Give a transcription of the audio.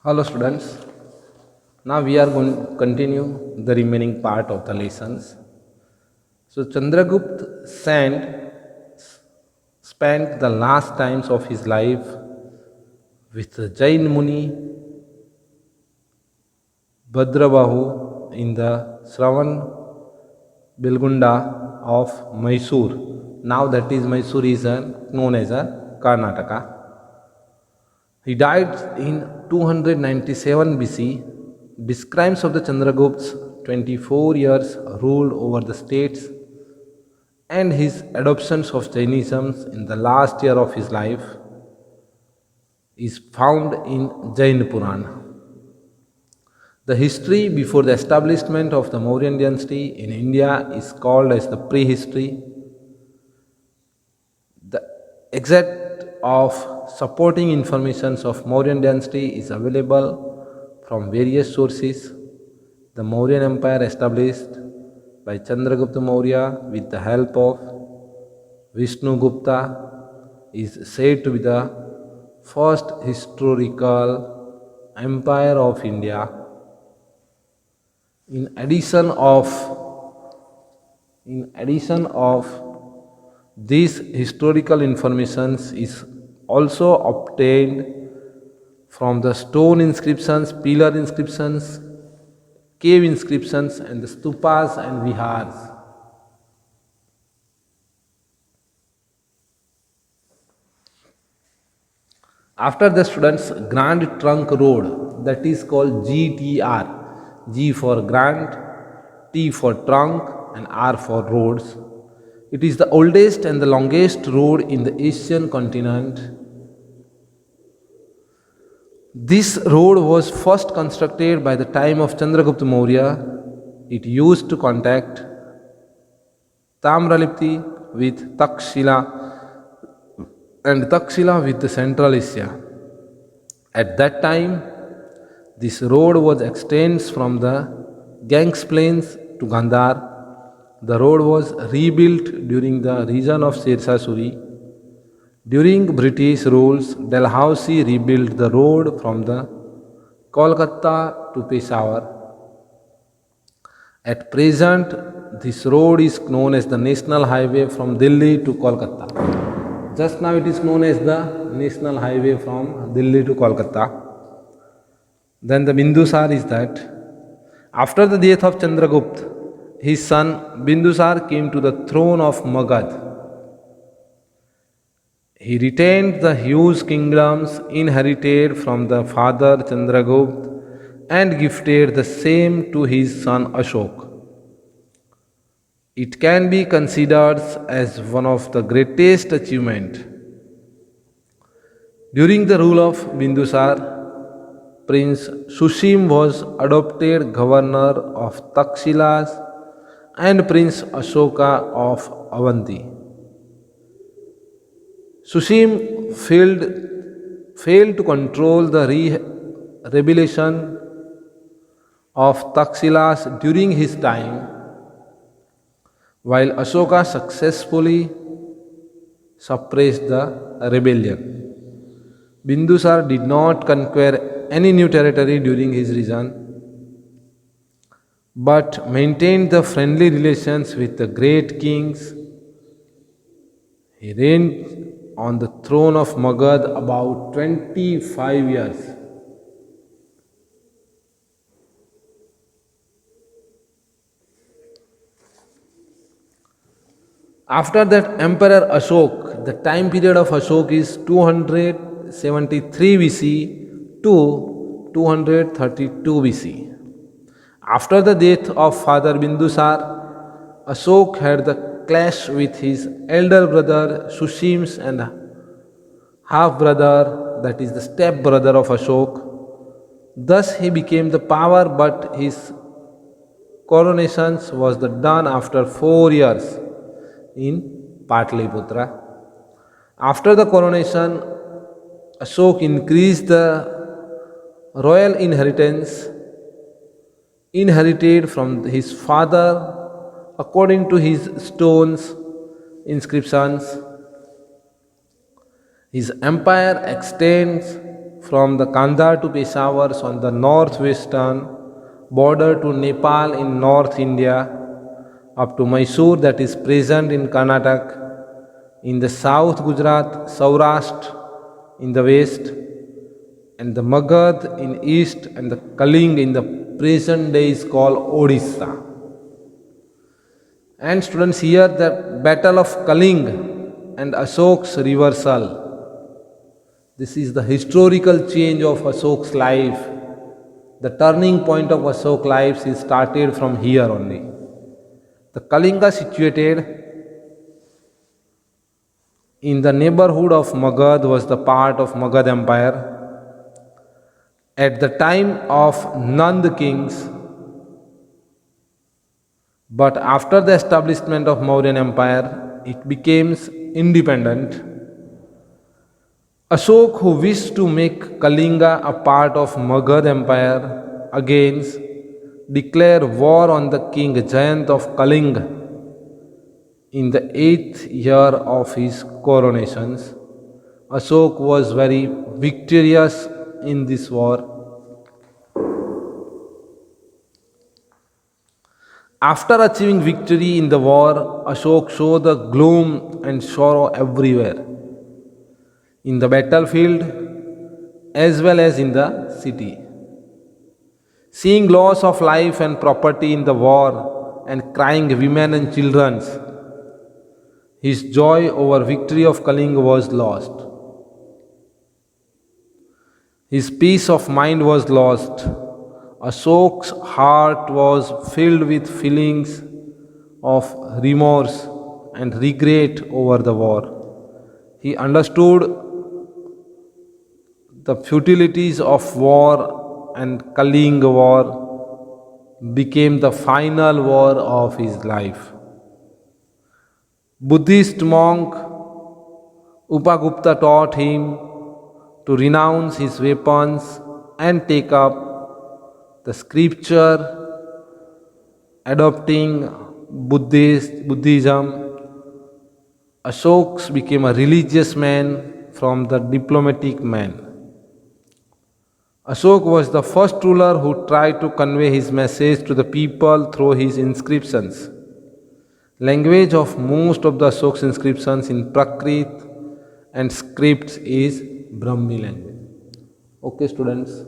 Hello students. Now we are going to continue the remaining part of the lessons. So Chandragupta spent the last times of his life with the Jain Muni Bhadrabahu in the Shravan Belgunda of Mysore. Now that is Mysore is known as Karnataka. He died in 297 BC. Describes of the Chandragupta's 24 years ruled over the states and his adoptions of Jainism in the last year of his life is found in Jain Purana. The history before the establishment of the Mauryan dynasty in India is called as the prehistory. The exact of supporting informations of Mauryan dynasty is available from various sources. The Mauryan Empire established by Chandragupta Maurya with the help of Vishnu Gupta is said to be the first historical empire of India. In addition of these historical informations is also obtained from the stone inscriptions, pillar inscriptions, cave inscriptions, and the stupas and vihars. After the students, Grand Trunk Road, that is called GTR. G for Grand, T for Trunk, and R for Roads. It is the oldest and the longest road in the Asian continent. This road was first constructed by the time of Chandragupta Maurya. It used to contact Tamralipti with Takshila and Takshila with the Central Asia. At that time, this road was extends from the Ganges Plains to Gandhar. The road was rebuilt during the region of Sirsa Suri. During British rules, Dalhousie rebuilt the road from the Kolkata to Peshawar. At present, this road is known as the National Highway from Delhi to Kolkata. Just now it is known as the National Highway from Delhi to Kolkata. Then the Bindusar is that after the death of Chandragupta, his son Bindusar came to the throne of Magad. He retained the huge kingdoms inherited from the father Chandragupta and gifted the same to his son Ashok. It can be considered as one of the greatest achievements. During the rule of Bindusar, Prince Sushim was adopted governor of Takshilas and Prince Ashoka of Avanti. Sushim failed to control the rebellion of Takshilas during his time, while Ashoka successfully suppressed the rebellion. Bindusar did not conquer any new territory during his reign, but maintained the friendly relations with the great kings. He reigned on the throne of Magad about 25 years. After that, Emperor Ashok, the time period of Ashok is 273 BC to 232 BC. After the death of father Bindusar, Ashok had the clash with his elder brother Sushim's and half brother, that is the step brother of Ashok. Thus he became the power, but his coronation was done after 4 years in Patliputra. After the coronation, Ashok increased the royal inheritance inherited from his father according to his stones inscriptions. His empire extends from the Kandahar to Peshawar on the northwestern border to Nepal in North India, up to Mysore that is present in Karnataka, in the south Gujarat, Saurashtra in the west, and the Magad in east, and the Kaling in the present day is called Odisha. And students, here the battle of Kaling and Ashok's reversal. This is the historical change of Ashok's life. The turning point of Ashok's life is started from here only. The Kalinga situated in the neighborhood of Magad was the part of Magad Empire. At the time of Nand kings, but after the establishment of Mauryan Empire, it became independent. Ashok, who wished to make Kalinga a part of Magad Empire, against declared war on the king Jayant of Kalinga in the 8th year of his coronation. Ashok was very victorious in this war. After achieving victory in the war, Ashok showed the gloom and sorrow everywhere, in the battlefield as well as in the city. Seeing loss of life and property in the war and crying women and children, his joy over victory of Kalinga was lost. His peace of mind was lost. Ashok's heart was filled with feelings of remorse and regret over the war. He understood the futilities of war, and Kalinga war became the final war of his life. Buddhist monk Upagupta taught him to renounce his weapons and take up the scripture, adopting Buddhism. Ashok became a religious man from the diplomatic man. Ashok was the first ruler who tried to convey his message to the people through his inscriptions. Language of most of the Ashok's inscriptions in Prakrit and scripts is Brahmi language. Okay, students.